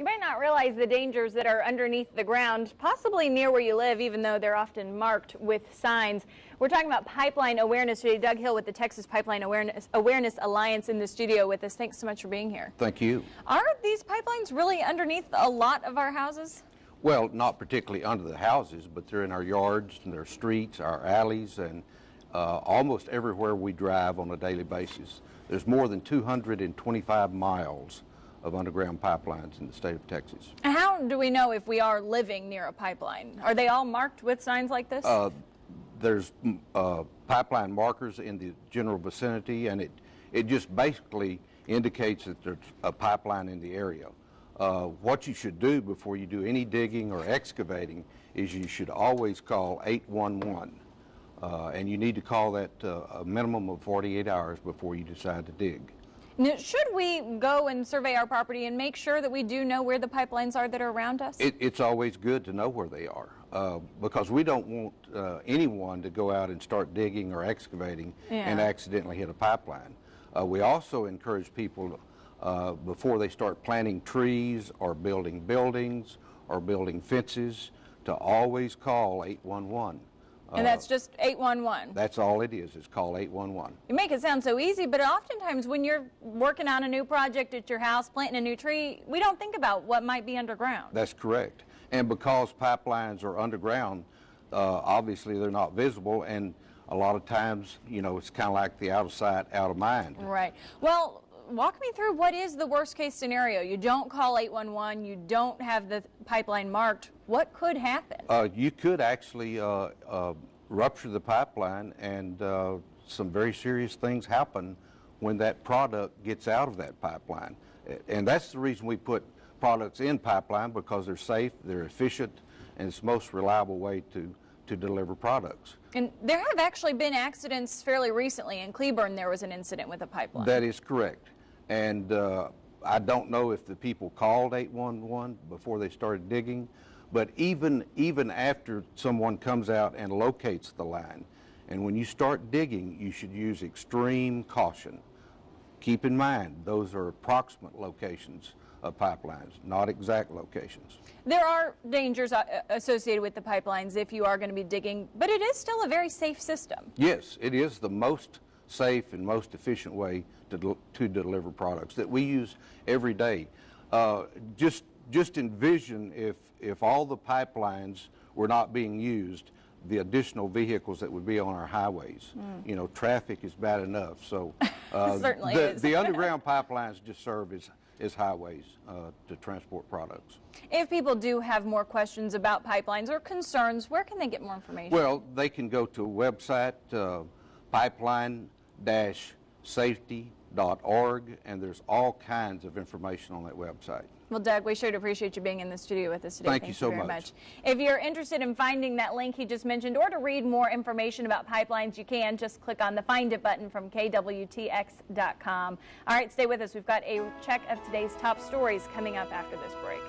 You might not realize the dangers that are underneath the ground, possibly near where you live, even though they're often marked with signs. We're talking about pipeline awareness today. Doug Hill with the Texas Pipeline Awareness Alliance in the studio with us. Thanks so much for being here. Thank you. Are these pipelines really underneath a lot of our houses? Well, not particularly under the houses, but they're in our yards and their streets, our alleys, and almost everywhere we drive on a daily basis. There's more than 225 miles of underground pipelines in the state of Texas. How do we know if we are living near a pipeline? Are they all marked with signs like this? There's pipeline markers in the general vicinity, and it just basically indicates that there's a pipeline in the area. What you should do before you do any digging or excavating is you should always call 811. And you need to call that a minimum of 48 hours before you decide to dig. Now, should we go and survey our property and make sure that we do know where the pipelines are that are around us? It's always good to know where they are because we don't want anyone to go out and start digging or excavating and accidentally hit a pipeline. We also encourage people before they start planting trees or building buildings or building fences to always call 811. And that's just 811. That's all it is call 811. You make it sound so easy, but oftentimes when you're working on a new project at your house, planting a new tree, we don't think about what might be underground. That's correct. And because pipelines are underground, obviously they're not visible, and a lot of times, you know, it's kind of like the out of sight, out of mind. Right. Well, walk me through what is the worst case scenario. You don't call 811, you don't have the pipeline marked. What could happen? You could actually rupture the pipeline, and some very serious things happen when that product gets out of that pipeline. And that's the reason we put products in pipeline, because they're safe, they're efficient, and it's the most reliable way to deliver products. And there have actually been accidents fairly recently. In Cleburne, there was an incident with a pipeline. That is correct. And I don't know if the people called 811 before they started digging, but even after someone comes out and locates the line, and when you start digging, you should use extreme caution. Keep in mind, those are approximate locations of pipelines, not exact locations. There are dangers associated with the pipelines if you are going to be digging, but it is still a very safe system. Yes, it is the most safe and most efficient way to deliver products that we use every day. Just envision if all the pipelines were not being used, the additional vehicles that would be on our highways. You know, traffic is bad enough. So certainly is. The underground pipelines just serve as highways to transport products. If people do have more questions about pipelines or concerns, where can they get more information? Well, they can go to a website, pipeline-safety.org, and there's all kinds of information on that website. Well, Doug, we sure appreciate you being in the studio with us today. Thank you so very much. If you're interested in finding that link he just mentioned or to read more information about pipelines, you can just click on the Find It button from KWTX.com. All right, stay with us. We've got a check of today's top stories coming up after this break.